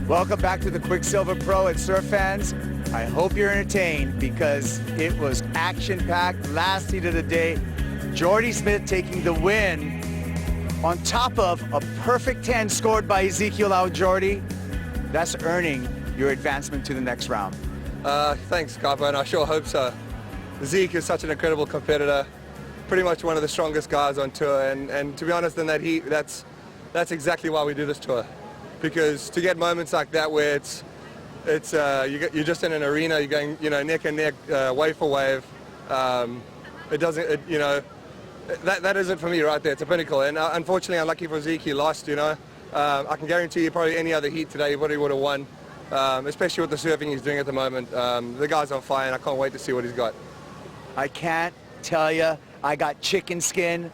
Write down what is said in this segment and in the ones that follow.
Welcome back to the Quiksilver Pro and Surf fans. I hope you're entertained because it was action-packed. Last heat of the day, Jordy Smith taking the win on top of a perfect 10 scored by Zeke Lau. Jordy, that's earning your advancement to the next round. Thanks, Capo, and I sure hope so. Zeke is such an incredible competitor, pretty much one of the strongest guys on tour, and to be honest, in that heat, that's exactly why we do this tour. Because to get moments like that where you're just in an arena, you're going, neck and neck, wave for wave. That isn't for me right there. It's a pinnacle. And unfortunately, unlucky for Zeke, he lost. I can guarantee you, probably any other heat today, he probably would have won. Especially with the surfing he's doing at the moment. The guy's on fire, and I can't wait to see what he's got. I can't tell you, I got chicken skin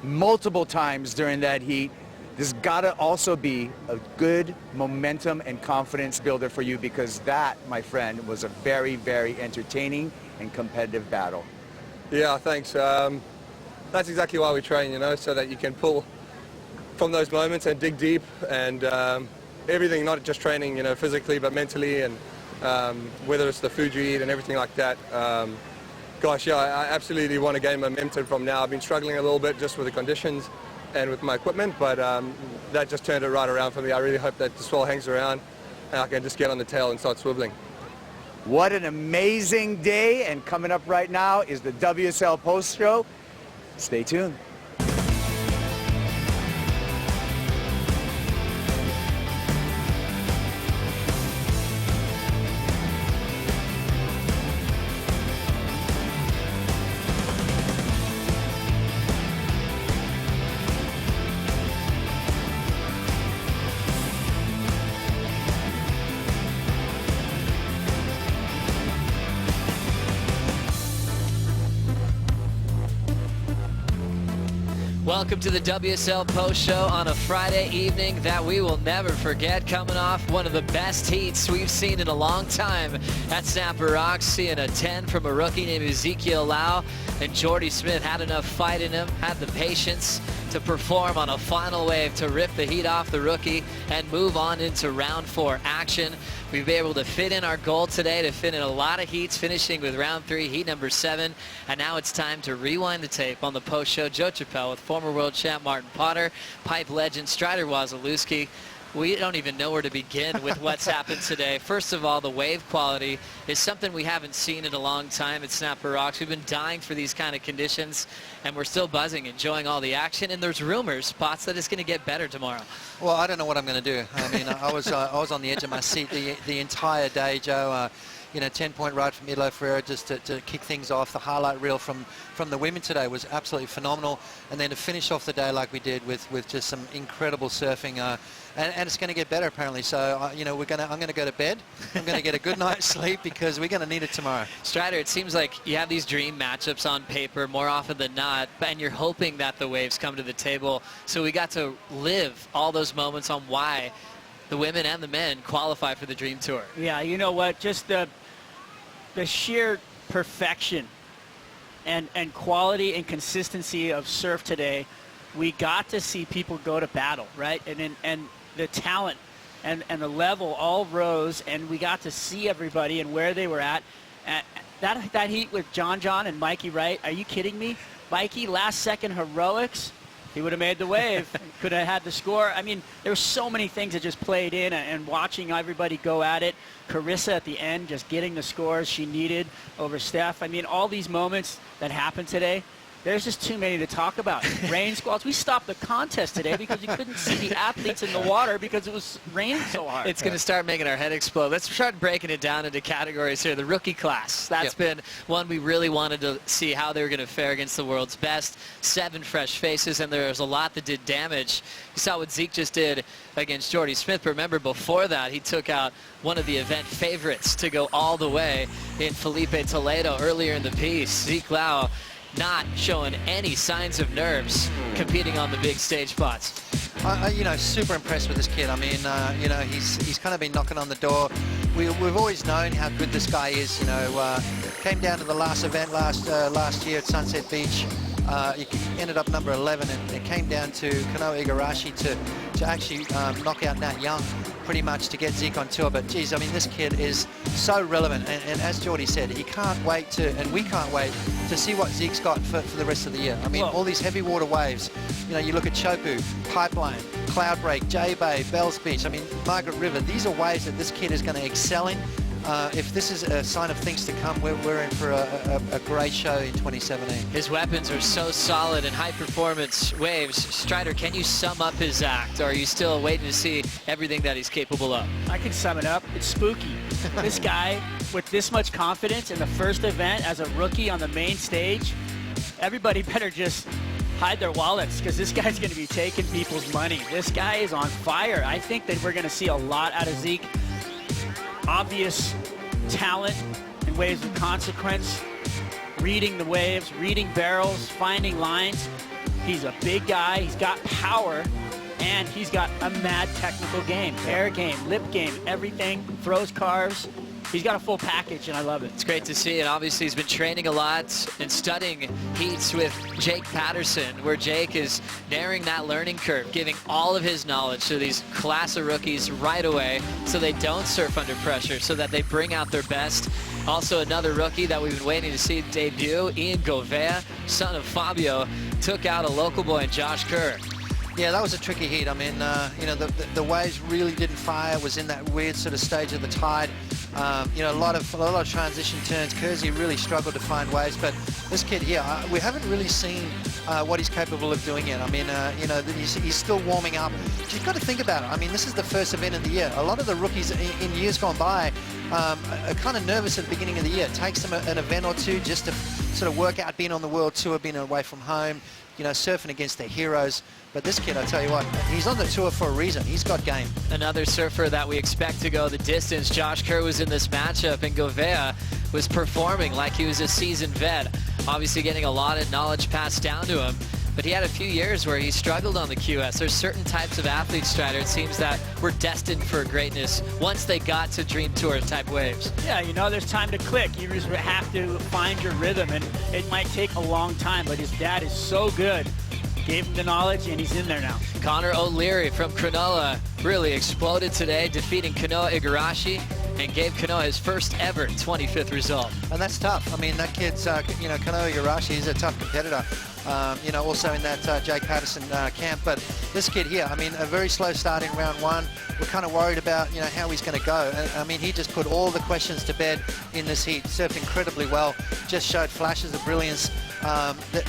multiple times during that heat. This gotta also be a good momentum and confidence builder for you, because that, my friend, was a very, very entertaining and competitive battle. Yeah, thanks. That's exactly why we train, so that you can pull from those moments and dig deep and everything, not just training, physically, but mentally, and whether it's the food you eat and everything like that. Gosh, yeah, I absolutely want to gain momentum from now. I've been struggling a little bit just with the conditions and with my equipment, but that just turned it right around for me. I really hope that the swell hangs around and I can just get on the tail and start swiveling. What an amazing day, and coming up right now is the WSL Post Show. Stay tuned. Welcome to the WSL Post Show on a Friday evening that we will never forget, coming off one of the best heats we've seen in a long time at Snapper Rocks, seeing a 10 from a rookie named Zeke Lau. And Jordy Smith had enough fight in him, had the patience to perform on a final wave to rip the heat off the rookie and move on into round 4 action. We've been able to fit in our goal today to fit in a lot of heats, finishing with round 3, heat number 7. And now it's time to rewind the tape on the Post Show. Joe Chappelle with former world champ Martin Potter, pipe legend Strider Wasilewski. We don't even know where to begin with what's happened today. First of all, the wave quality is something we haven't seen in a long time at Snapper Rocks. We've been dying for these kind of conditions, and we're still buzzing, enjoying all the action. And there's rumors, Spots, that it's going to get better tomorrow. Well, I don't know what I'm going to do. I mean, I was on the edge of my seat the entire day, Joe. 10-point ride from Italo Ferreira just to kick things off. The highlight reel from the women today was absolutely phenomenal. And then to finish off the day like we did with just some incredible surfing. And it's going to get better, apparently. So, I'm going to go to bed. I'm going to get a good night's sleep because we're going to need it tomorrow. Strider, it seems like you have these dream matchups on paper more often than not, and you're hoping that the waves come to the table. So we got to live all those moments on why the women and the men qualify for the Dream Tour. Yeah, you know what? Just the sheer perfection and quality and consistency of surf today. We got to see people go to battle, right? And the talent and the level all rose, and we got to see everybody and where they were at. That heat with John and Mikey Wright, are you kidding me? Mikey, last second heroics, he would have made the wave, could have had the score. I mean, there were so many things that just played in, and watching everybody go at it. Carissa at the end just getting the scores she needed over Steph. I mean, all these moments that happened today, there's just too many to talk about. Rain squalls. We stopped the contest today because you couldn't see the athletes in the water because it was raining so hard. It's going to start making our head explode. Let's start breaking it down into categories here. The rookie class. That's been one we really wanted to see how they were going to fare against the world's best. 7 fresh faces, and there was a lot that did damage. You saw what Zeke just did against Jordy Smith. But remember, before that, he took out one of the event favorites to go all the way in Felipe Toledo earlier in the piece. Zeke Lau not showing any signs of nerves, competing on the big stage spots. Super impressed with this kid. I mean, he's kind of been knocking on the door. We've always known how good this guy is. Came down to the last event last year at Sunset Beach. He ended up number 11, and it came down to Kanoa Igarashi to actually knock out Nat Young pretty much to get Zeke on tour. But geez, I mean, this kid is so relevant, and as Geordie said, he can't wait to, and we can't wait to see what Zeke's got for the rest of the year. I mean, all these heavy water waves, you know, you look at Chopu, Pipeline, Cloudbreak, J-Bay, Bells Beach, I mean, Margaret River, these are waves that this kid is going to excel in. If this is a sign of things to come, we're in for a great show in 2017. His weapons are so solid and high-performance waves. Strider, can you sum up his act, or are you still waiting to see everything that he's capable of? I can sum it up. It's spooky. This guy, with this much confidence in the first event as a rookie on the main stage, everybody better just hide their wallets, because this guy's going to be taking people's money. This guy is on fire. I think that we're going to see a lot out of Zeke. Obvious talent in waves of consequence, reading the waves, reading barrels, finding lines. He's a big guy, he's got power, and he's got a mad technical game, air game, lip game, everything, throws carves. He's got a full package, and I love it. It's great to see, and obviously he's been training a lot and studying heats with Jake Patterson, where Jake is narrowing that learning curve, giving all of his knowledge to these class of rookies right away so they don't surf under pressure, so that they bring out their best. Also, another rookie that we've been waiting to see debut, Ian Gouveia, son of Fabio, took out a local boy in Josh Kerr. Yeah, that was a tricky heat. I mean, you know, the waves really didn't fire. It was in that weird sort of stage of the tide. You know, a lot of transition turns. Kersey really struggled to find waves, but this kid here, we haven't really seen what he's capable of doing yet. I mean, you know, he's still warming up. You've got to think about it. I mean, this is the first event of the year. A lot of the rookies in years gone by are kind of nervous at the beginning of the year. It takes them an event or two just to sort of work out being on the world tour, being away from home, you know, surfing against their heroes. But this kid, I tell you what, he's on the tour for a reason. He's got game. Another surfer that we expect to go the distance. Josh Kerr was in this matchup, and Gouveia was performing like he was a seasoned vet. Obviously getting a lot of knowledge passed down to him. But he had a few years where he struggled on the QS. There's certain types of athletes, Strider, it seems that were destined for greatness once they got to Dream Tour type waves. Yeah, you know, there's time to click. You just have to find your rhythm, and it might take a long time, but his dad is so good. Gave him the knowledge, and he's in there now. Connor O'Leary from Cronulla really exploded today, defeating Kanoa Igarashi, and gave Kanoa his first ever 25th result. And that's tough. I mean, that kid's, you know, Kanoa Igarashi is a tough competitor. You know, also in that Jake Patterson camp. But this kid here, I mean, a very slow start in round one. We're kind of worried about, you know, how he's going to go. I mean, he just put all the questions to bed in this heat, surfed incredibly well, just showed flashes of brilliance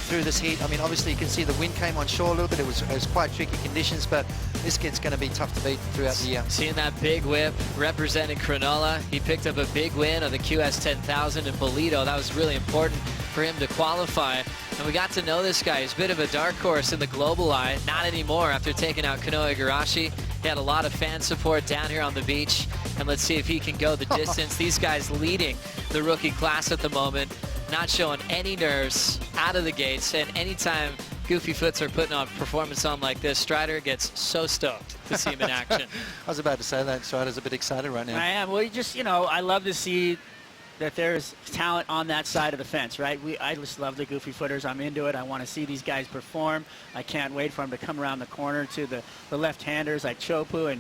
through this heat. I mean, obviously you can see the wind came on shore a little bit. It was quite tricky conditions, but this kid's going to be tough to beat throughout the year. Seeing that big whip representing Cronulla, he picked up a big win on the QS 10,000 in Bolito. That was really important for him to qualify. And we got to know this guy. He's a bit of a dark horse in the global eye. Not anymore after taking out Kanoa Igarashi. He had a lot of fan support down here on the beach. And let's see if he can go the distance. These guys leading the rookie class at the moment. Not showing any nerves out of the gates. And anytime Goofy Foots are putting on performance on like this, Strider gets so stoked to see him in action. I was about to say that. Strider's a bit excited right now. I am. Well, you know, I love to see that there's talent on that side of the fence, right? I just love the Goofy Footers. I'm into it. I want to see these guys perform. I can't wait for them to come around the corner to the left-handers like Chopu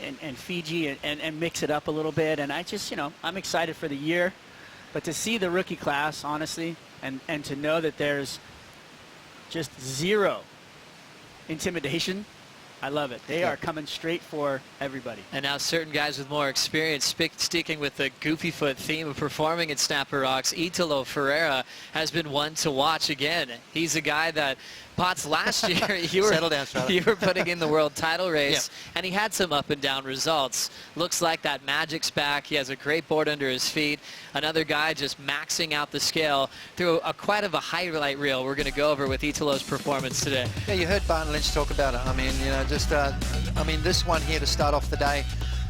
and Fiji and mix it up a little bit. And I just, you know, I'm excited for the year. But to see the rookie class, honestly, and to know that there's just zero intimidation, I love it. They are coming straight for everybody. And now certain guys with more experience, sticking with the Goofy Foot theme of performing at Snapper Rocks, Italo Ferreira has been one to watch again. He's a guy that, Potts, last year you were putting in the world title race, and he had some up and down results. Looks like that magic's back. He has a great board under his feet. Another guy just maxing out the scale through quite of a highlight reel we're going to go over with Italo's performance today. Yeah, you heard Barton Lynch talk about it. I mean, you know, just, I mean, this one here to start off the day,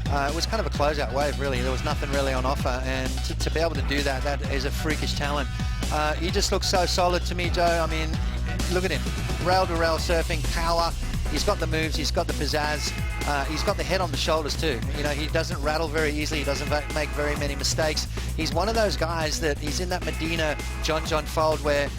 it was kind of a closeout wave, really. There was nothing really on offer, and to be able to do that, that is a freakish talent. He just looks so solid to me, Joe. I mean, look at him. Rail-to-rail surfing, power. He's got the moves. He's got the pizzazz. He's got the head on the shoulders, too. You know, he doesn't rattle very easily. He doesn't make very many mistakes. He's one of those guys that he's in that Medina John fold where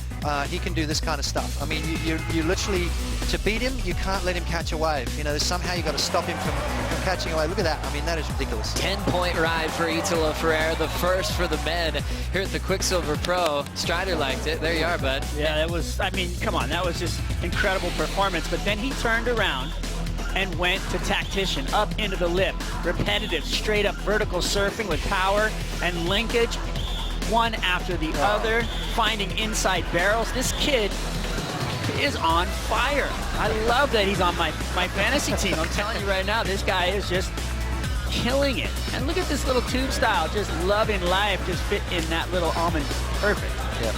he can do this kind of stuff. I mean, you literally, to beat him, you can't let him catch a wave. You know, somehow you got to stop him from catching a wave. Look at that. I mean, that is ridiculous. 10-point ride for Italo Ferreira, the first for the men here at the Quiksilver Pro. Strider liked it. There you are, bud. Yeah, that was, I mean, come on, that was just incredible performance. But then he turned around and went to tactician, up into the lip. Repetitive, straight up vertical surfing with power and linkage, one after the other, finding inside barrels. This kid is on fire. I love that he's on my fantasy team. I'm telling you right now, this guy is just killing it. And look at this little tube style, just loving life, just fit in that little almond. Perfect. Yep.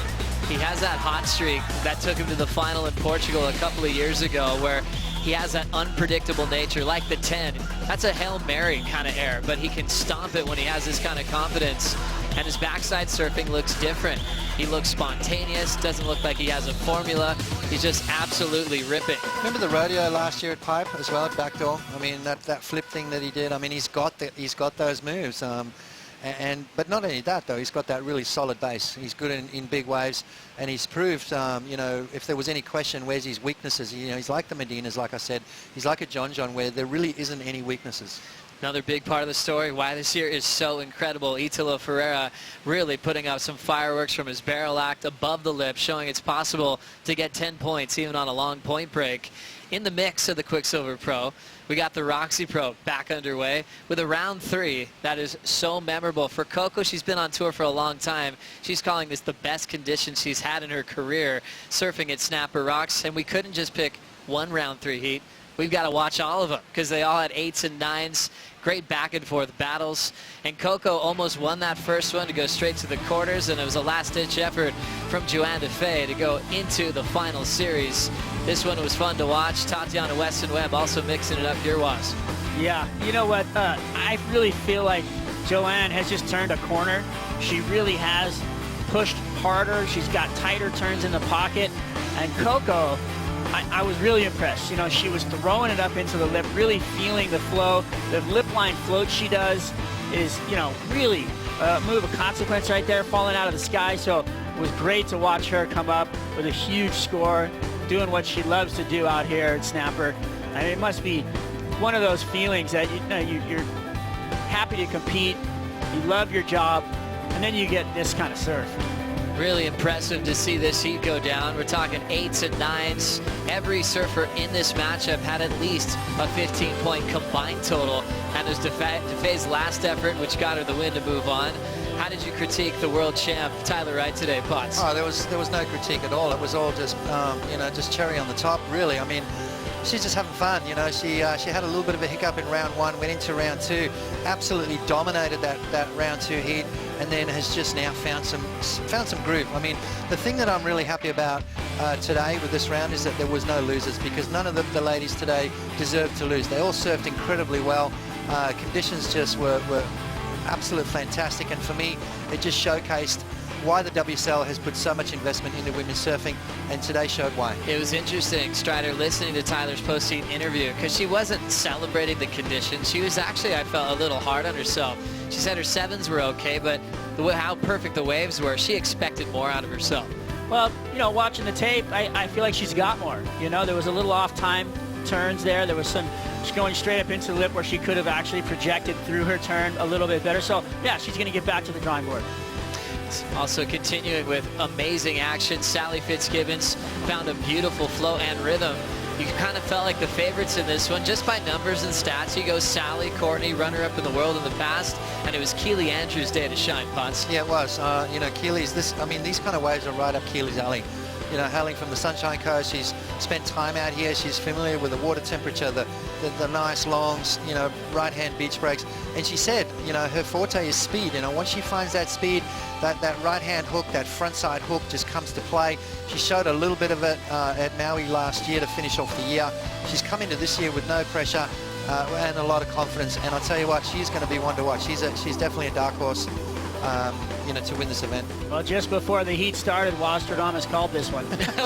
He has that hot streak that took him to the final in Portugal a couple of years ago, where he has that unpredictable nature, like the 10. That's a Hail Mary kind of air, but he can stomp it when he has this kind of confidence. And his backside surfing looks different. He looks spontaneous, doesn't look like he has a formula. He's just absolutely ripping. Remember the rodeo last year at Pipe as well, at backdoor? I mean, that flip thing that he did, I mean, he's got those moves. But not only that, though, he's got that really solid base. He's good in big waves, and he's proved, you know, if there was any question, where's his weaknesses? You know, he's like the Medinas, like I said. He's like a John, where there really isn't any weaknesses. Another big part of the story, why this year is so incredible. Italo Ferreira really putting up some fireworks from his barrel act above the lip, showing it's possible to get 10 points even on a long point break. In the mix of the Quiksilver Pro, we got the Roxy Pro back underway with a round 3 that is so memorable. For Coco, she's been on tour for a long time. She's calling this the best condition she's had in her career, surfing at Snapper Rocks, and we couldn't just pick one round 3 heat. We've got to watch all of them because they all had 8s and 9s. Great back and forth battles. And Coco almost won that first one to go straight to the quarters, and it was a last-ditch effort from Johanne Defay to go into the final series. This one was fun to watch. Tatiana Weston Webb also mixing it up here was. Yeah, you know what? I really feel like Johanne has just turned a corner. She really has pushed harder. She's got tighter turns in the pocket. And Coco, I was really impressed. You know, she was throwing it up into the lip, really feeling the flow. The lip line float she does is, you know, really a move of consequence right there, falling out of the sky. So it was great to watch her come up with a huge score, doing what she loves to do out here at Snapper. I mean, it must be one of those feelings that you're happy to compete, you love your job, and then you get this kind of surf. Really impressive to see this heat go down. We're talking 8s and 9s. Every surfer in this matchup had at least a 15-point combined total. And it was Defay's last effort, which got her the win to move on. How did you critique the world champ, Tyler Wright, today, Potts? Oh, there was no critique at all. It was all just, you know, just cherry on the top, really. I mean, she's just having fun, you know. She had a little bit of a hiccup in round 1, went into round 2, absolutely dominated that round 2 heat, and then has just now found some groove. I mean, the thing that I'm really happy about today with this round is that there was no losers, because none of the ladies today deserved to lose. They all surfed incredibly well. Conditions just were absolute fantastic, and for me, it just showcased why the WSL has put so much investment into women's surfing, and today showed why. It was interesting, Strider, listening to Tyler's post-heat interview, because she wasn't celebrating the conditions. She was actually, I felt, a little hard on herself. She said her 7s were okay, but how perfect the waves were, she expected more out of herself. Well, you know, watching the tape, I feel like she's got more. You know, there was a little off-time turns there. There was some, she's going straight up into the lip where she could have actually projected through her turn a little bit better. So, yeah, she's going to get back to the drawing board. Also continuing with amazing action, Sally Fitzgibbons found a beautiful flow and rhythm. You kind of felt like the favorites in this one, just by numbers and stats. You go Sally, Courtney, runner-up in the world in the past, and it was Keely Andrews' day to shine, Potts. Yeah, it was. You know, Keely's these kind of waves are right up Keely's alley. You know, hailing from the Sunshine Coast, she's spent time out here. She's familiar with the water temperature, the nice longs, you know, right-hand beach breaks. And she said, you know, her forte is speed. You know, once she finds that speed, that right-hand hook, that front-side hook just comes to play. She showed a little bit of it at Maui last year to finish off the year. She's come into this year with no pressure and a lot of confidence. And I'll tell you what, she's going to be one to watch. She's definitely a dark horse. to win this event. Well, just before the heat started, Wastradamus called this one.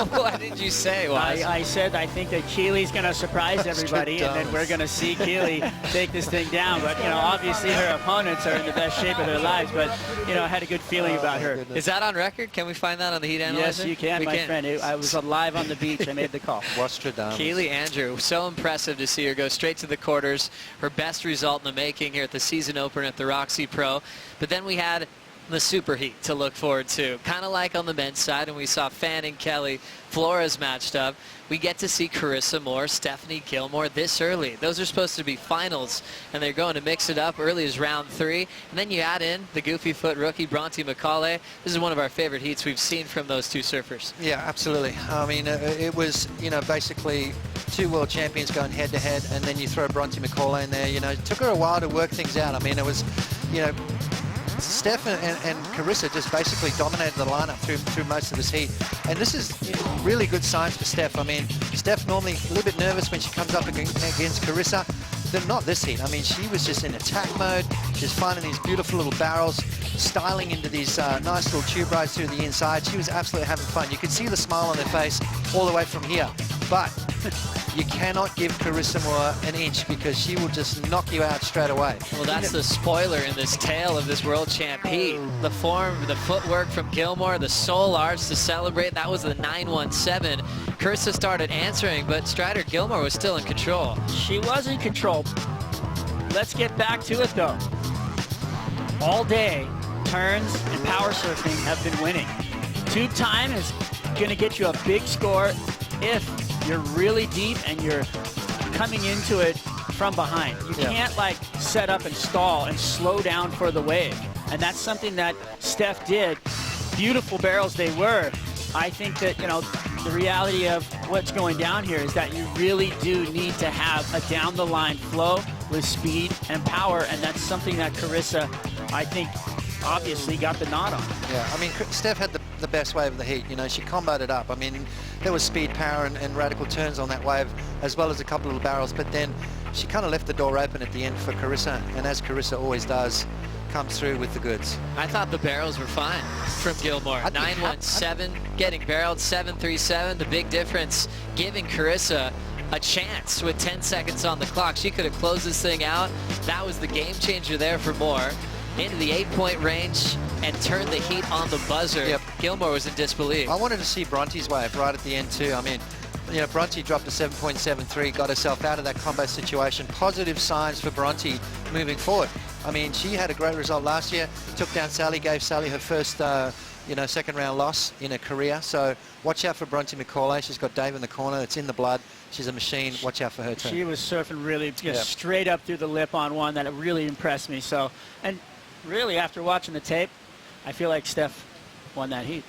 What did you say, Waz? I said I think that Keely's going to surprise everybody, and then we're going to see Keely take this thing down. But, obviously her opponents are in the best shape of their lives, but, I had a good feeling about her. Is that on record? Can we find that on the Heat Analyzer? Yes, you can, my friend. I was live on the beach. I made the call. Wastradamus. Keely Andrew, so impressive to see her go straight to the quarters. Her best result in the making here at the season opener at the Roxy Pro. But then we had the super heat to look forward to. Kind of like on the men's side, and we saw Fan and Kelly, Flores matched up. We get to see Carissa Moore, Stephanie Gilmore this early. Those are supposed to be finals, and they're going to mix it up early as round 3. And then you add in the goofy foot rookie, Bronte McCauley. This is one of our favorite heats we've seen from those two surfers. Yeah, absolutely. I mean, it was, basically 2 world champions going head-to-head, and then you throw Bronte McCauley in there. It took her a while to work things out. I mean, it was, Steph and Carissa just basically dominated the lineup through most of this heat. And this is really good signs for Steph. I mean, Steph normally a little bit nervous when she comes up against Carissa. But not this heat. I mean, she was just in attack mode. She's finding these beautiful little barrels, styling into these nice little tube rides through the inside. She was absolutely having fun. You could see the smile on her face all the way from here. But you cannot give Carissa Moore an inch because she will just knock you out straight away. Well, that's the spoiler in this tale of this world champ heat. The form, the footwork from Gilmore, the soul arts to celebrate. That was the 917. Carissa started answering, but Strider Gilmore was still in control. She was in control. Let's get back to it, though. All day, turns and power surfing have been winning. Tube time is going to get you a big score if you're really deep and you're coming into it from behind. You can't set up and stall and slow down for the wave. And that's something that Steph did. Beautiful barrels they were. I think that, the reality of what's going down here is that you really do need to have a down-the-line flow with speed and power, and that's something that Carissa, I think, obviously got the nod on. Yeah, I mean, Steph had the best wave of the heat. She comboed it up. I mean, there was speed, power, and radical turns on that wave, as well as a couple of barrels, but then she kind of left the door open at the end for Carissa, and as Carissa always does, comes through with the goods. I thought the barrels were fine from Gilmore. 917, getting barreled, 737. The big difference, giving Carissa a chance with 10 seconds on the clock. She could have closed this thing out. That was the game changer there for Moore. Into the 8-point range and turned the heat on the buzzer. Yep. Gilmore was in disbelief. I wanted to see Bronte's wave right at the end too. I mean, Bronte dropped a 7.73, got herself out of that combo situation. Positive signs for Bronte moving forward. I mean, she had a great result last year, took down Sally, gave Sally her first, second round loss in her career. So watch out for Bronte McCauley. She's got Dave in the corner. It's in the blood. She's a machine. Watch out for her too. She was surfing really just straight up through the lip on one that really impressed me. So, and really after watching the tape, I feel like Steph won that heat.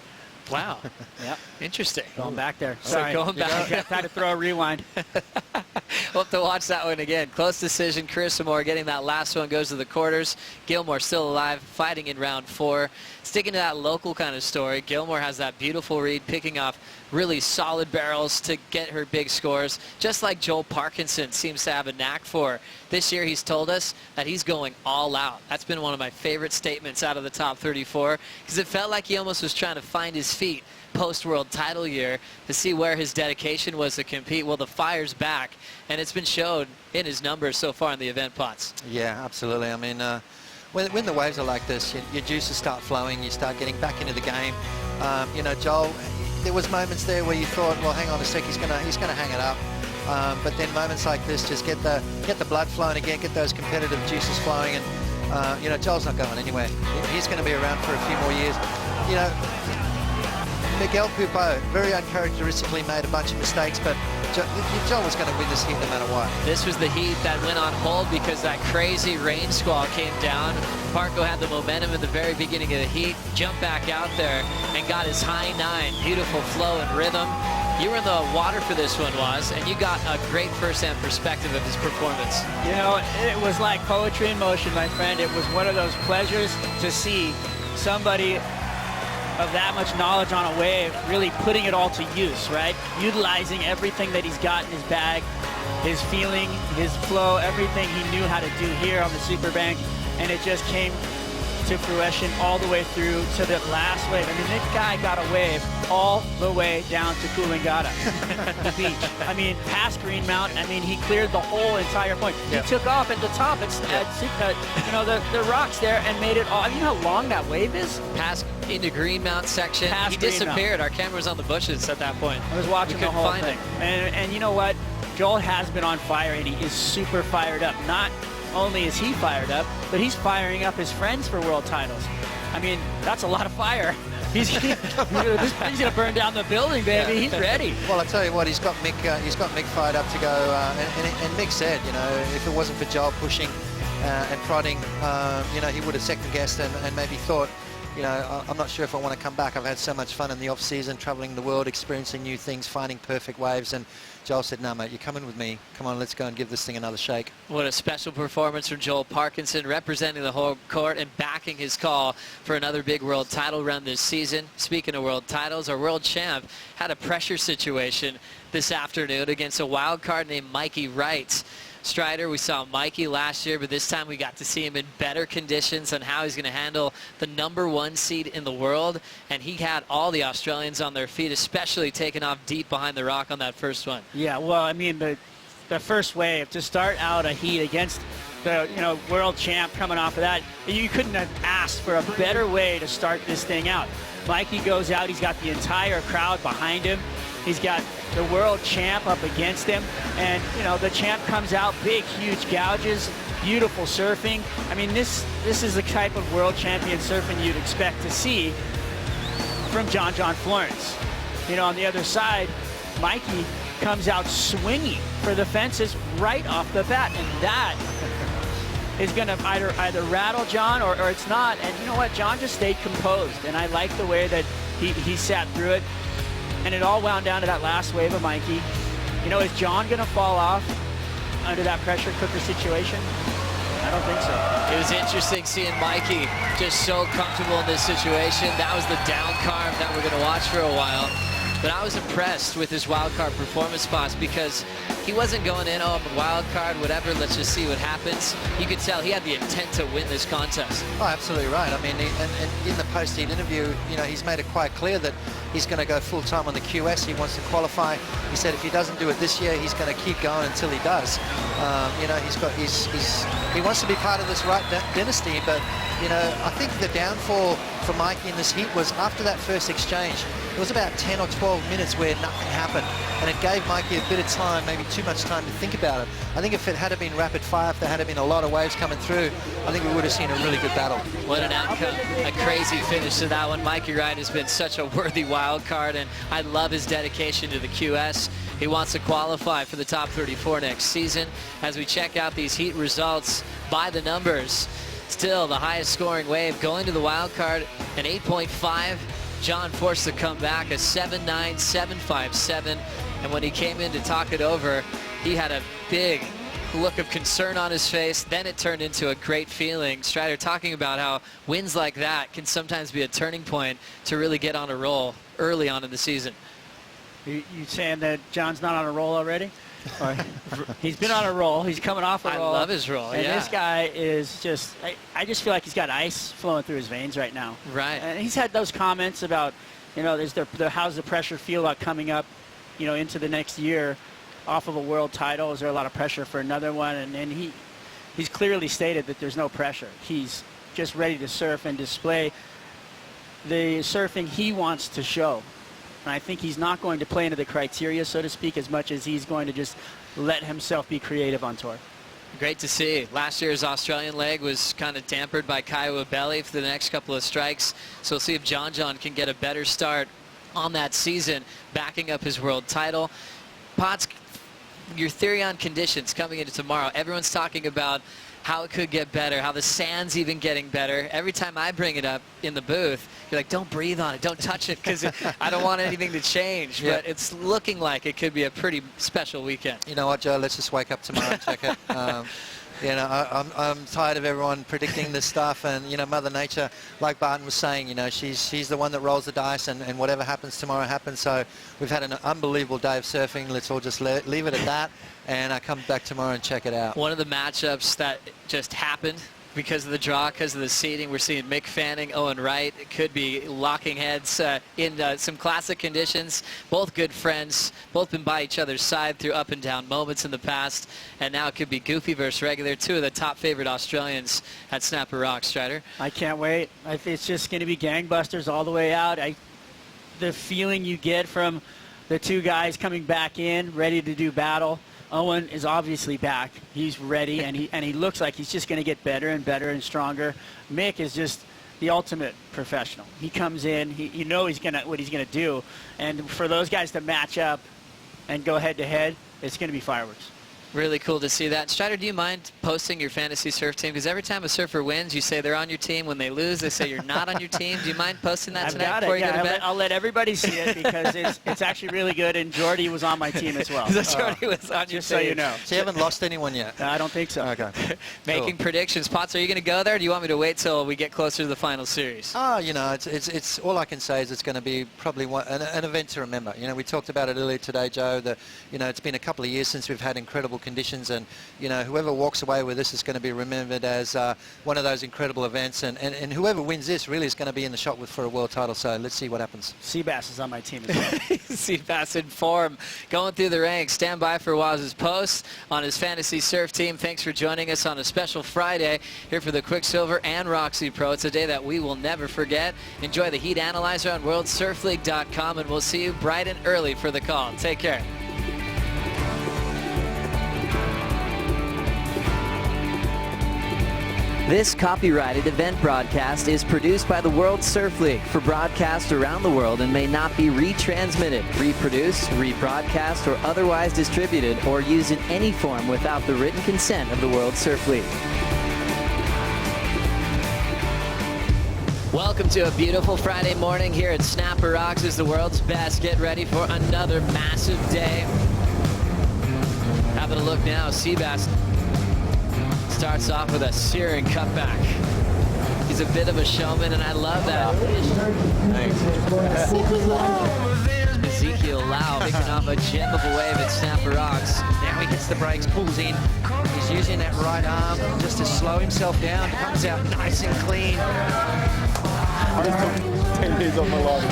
Wow. Yep. Interesting. Going back there. So Sorry. going back. I had to throw a rewind. We'll have to watch that one again. Close decision. Carissa Moore getting that last one, goes to the quarters. Gilmore still alive, fighting in round 4. Sticking to that local kind of story, Gilmore has that beautiful read, picking off really solid barrels to get her big scores, just like Joel Parkinson seems to have a knack for. This year he's told us that he's going all out. That's been one of my favorite statements out of the top 34, because it felt like he almost was trying to find his feet post-world title year to see where his dedication was to compete. Well, the fire's back, and it's been shown in his numbers so far in the event pots. Yeah, absolutely. I mean, when the waves are like this, your juices start flowing, you start getting back into the game. Joel, there was moments there where you thought, well, hang on a sec, he's gonna hang it up. But then moments like this just get the blood flowing again, get those competitive juices flowing, and Joel's not going anywhere. He's going to be around for a few more years. Miguel Pupo very uncharacteristically made a bunch of mistakes, but Joel was going to win this heat no matter what. This was the heat that went on hold because that crazy rain squall came down. Parko had the momentum at the very beginning of the heat, jumped back out there and got his high 9. Beautiful flow and rhythm. You were in the water for this one, Waz, and you got a great first-hand perspective of his performance. It was like poetry in motion, my friend. It was one of those pleasures to see somebody of that much knowledge on a wave really putting it all to use, right? Utilizing everything that he's got in his bag, his feeling, his flow, everything he knew how to do here on the Superbank, and it just came to fruition all the way through to the last wave. I mean, this guy got a wave all the way down to Coolangatta, the beach. I mean, past Greenmount. I mean, he cleared the whole entire point. Yep. He took off at the top. It's you know, the rocks there and made it all. You know how long that wave is? Past into Greenmount section. Past He Greenmount. disappeared. Our camera was on the bushes at that point. I was watching We the couldn't whole find thing. him. And you know what? Joel has been on fire, and he is super fired up. Not only is he fired up, but he's firing up his friends for world titles. I mean, that's a lot of fire. He's gonna burn down the building, baby. Yeah. He's ready. Well, I tell you what, he's got Mick fired up to go. And Mick said, you know, if it wasn't for Joel pushing and prodding, you know, he would have second guessed and maybe thought, you know, I'm not sure if I want to come back. I've had so much fun in the off season, traveling the world, experiencing new things, finding perfect waves. And Joel said, no, mate, you're coming with me. Come on, let's go and give this thing another shake. What a special performance from Joel Parkinson, representing the whole court and backing his call for another big world title run this season. Speaking of world titles, our world champ had a pressure situation this afternoon against a wild card named Mikey Wright. Strider, we saw Mikey last year, but this time we got to see him in better conditions on how he's going to handle the #1 seed in the world. And he had all the Australians on their feet, especially taking off deep behind the rock on that first one. Yeah, well, I mean, the first wave, to start out a heat against the world champ coming off of that, you couldn't have asked for a better way to start this thing out. Mikey goes out, he's got the entire crowd behind him. He's got the world champ up against him, and the champ comes out, big, huge gouges, beautiful surfing. I mean, this is the type of world champion surfing you'd expect to see from John Florence. On the other side, Mikey comes out swinging for the fences right off the bat, and that is going to either rattle John or it's not. And you know what? John just stayed composed, and I like the way that he sat through it. And it all wound down to that last wave of Mikey. Is John going to fall off under that pressure cooker situation? I don't think so. It was interesting seeing Mikey just so comfortable in this situation. That was the down carve that we're going to watch for a while. But I was impressed with his wild card performance spots because he wasn't going in, oh, I'm a wild card, whatever, let's just see what happens. You could tell he had the intent to win this contest. Oh, absolutely right. I mean, and in the post-heat interview, he's made it quite clear that he's going to go full-time on the QS. He wants to qualify. He said if he doesn't do it this year, he's going to keep going until he does. He wants to be part of this right dynasty, but, I think the downfall for Mikey in this heat was after that first exchange. It was about 10 or 12 minutes where nothing happened, and it gave Mikey a bit of time, maybe too much time to think about it. I think if it had been rapid fire, if there had been a lot of waves coming through, I think we would have seen a really good battle. What an outcome. A crazy finish to that one. Mikey Wright has been such a worthy wild card, and I love his dedication to the QS. He wants to qualify for the top 34 next season. As we check out these heat results by the numbers, still the highest scoring wave going to the wild card, an 8.5. John forced to come back, a 7.9, 7.57. And when he came in to talk it over, he had a big look of concern on his face. Then it turned into a great feeling. Strider talking about how wins like that can sometimes be a turning point to really get on a roll early on in the season. You saying that John's not on a roll already? He's been on a roll. He's coming off a roll. I love his roll, and yeah. this guy is just, I just feel like he's got ice flowing through his veins right now. Right. And he's had those comments about, how's the pressure feel about coming up, into the next year off of a world title? Is there a lot of pressure for another one? And he's clearly stated that there's no pressure. He's just ready to surf and display the surfing he wants to show. And I think he's not going to play into the criteria, so to speak, as much as he's going to just let himself be creative on tour. Great to see. Last year's Australian leg was kind of tampered by Kiowa Belly for the next couple of strikes. So we'll see if John can get a better start on that season, backing up his world title. Potts, your theory on conditions coming into tomorrow. Everyone's talking about how it could get better, how the sand's even getting better. Every time I bring it up in the booth, you're like, don't breathe on it, don't touch it, because I don't want anything to change. Yeah. But it's looking like it could be a pretty special weekend. You know what, Joe? Let's just wake up tomorrow and check it. I'm tired of everyone predicting this stuff, and Mother Nature, like Barton was saying, she's the one that rolls the dice, and whatever happens tomorrow happens. So we've had an unbelievable day of surfing. Let's all just leave it at that, and I come back tomorrow and check it out. One of the matchups that just happened because of the draw, because of the seating. We're seeing Mick Fanning, Owen Wright. It could be locking heads in some classic conditions. Both good friends, both been by each other's side through up and down moments in the past. And now it could be goofy versus regular, two of the top favorite Australians at Snapper Rock, Strider. I can't wait. I think it's just going to be gangbusters all the way out. The feeling you get from the two guys coming back in, ready to do battle. Owen is obviously back. He's ready, and he looks like he's just going to get better and better and stronger. Mick is just the ultimate professional. He comes in, you know what he's gonna do, and for those guys to match up and go head to head, it's going to be fireworks. Really cool to see that. Strider, do you mind posting your fantasy surf team? Because every time a surfer wins, you say they're on your team. When they lose, they say you're not on your team. Do you mind posting that tonight before you go to bed? I'll let everybody see it because it's actually really good, and Jordy was on my team as well. Jordy was on your team. Just so you know. So you haven't lost anyone yet? I don't think so. Okay. Making predictions. Potts, are you going to go there, or do you want me to wait till we get closer to the final series? Oh, you know, it's all I can say is it's going to be probably an event to remember. You know, we talked about it earlier today, Joe, that, you know, it's been a couple of years since we've had incredible conditions, and you know, whoever walks away with this is going to be remembered as one of those incredible events, and whoever wins this really is going to be in the shot for a world title. So let's see what happens. Seabass is on my team as well. Seabass in form, going through the ranks. Stand by for Waz's post on his fantasy surf team. Thanks for joining us on a special Friday here for the Quiksilver and Roxy Pro. It's a day that we will never forget. Enjoy the heat analyzer on WorldSurfLeague.com, and we'll see you bright and early for the call. Take care. This copyrighted event broadcast is produced by the World Surf League for broadcast around the world and may not be retransmitted, reproduced, rebroadcast, or otherwise distributed or used in any form without the written consent of the World Surf League. Welcome to a beautiful Friday morning here at Snapper Rocks is the world's best. Get ready for another massive day. Having a look now, Seabass starts off with a searing cutback. He's a bit of a showman, and I love that. Zeke Lau picking off a gem of a wave at Snapper Rocks. Now he gets the brakes, pulls in. He's using that right arm just to slow himself down. Comes out nice and clean. 10 years of my life.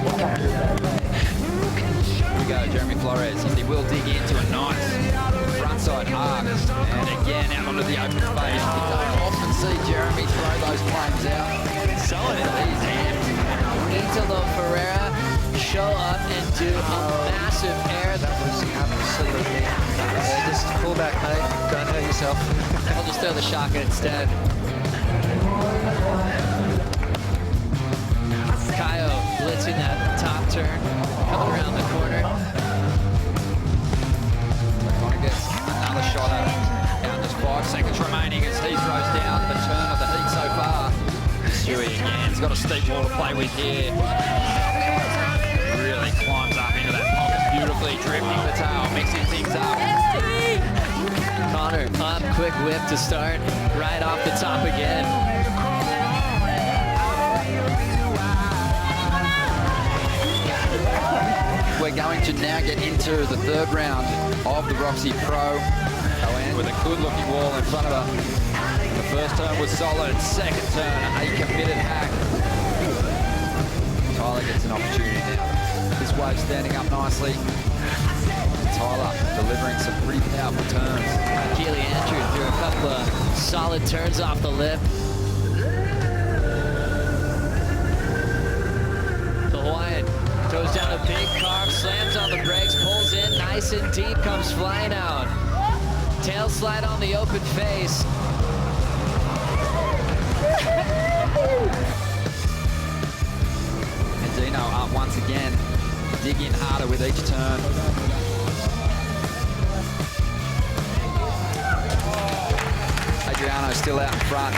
Here we go, Jeremy Flores. He will dig into a nice frontside arc, and again out onto the open space. You don't often see Jeremy throw those flames out. Solid. Italo Ferreira show up and do a massive air. That was absolutely just pull back, mate. Don't hurt yourself. I'll just throw the shotgun instead. Kaio blitzing that top turn, coming around the corner. Another shot at it. Down just 5 seconds remaining as he throws down the turn of the heat so far. Stewie again, he's got a steep wall to play with here. Really climbs up into that pocket beautifully, drifting the tail, mixing things up. Connor, up, quick whip to start, right off the top again. We're going to now get into the third round of the Roxy Pro with a good looking wall in front of her. The first turn was solid, second turn a committed hack. Tyler gets an opportunity now. This wave standing up nicely. Tyler delivering some pretty powerful turns. Keely Andrew threw a couple of solid turns off the lip. The Hawaiian goes down a big carve, slams on the brakes, pulls in nice and deep, comes flying out. Tail slide on the open face. And Dino up once again, digging harder with each turn. Adriano still out in front.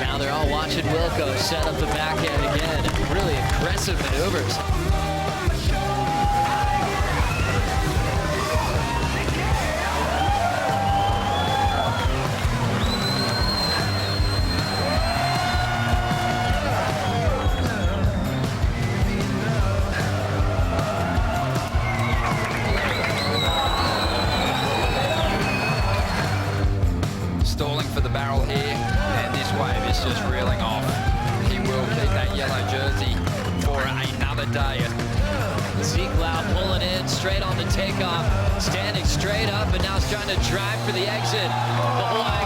Now they're all watching Wilco set up the backhand again. Really aggressive maneuvers. stalling for the barrel here, and this wave is just reeling off. He will keep that yellow jersey for another day. Zeke Lau pulling in straight on the takeoff, standing straight up, and now he's trying to drive for the exit. The Hawaii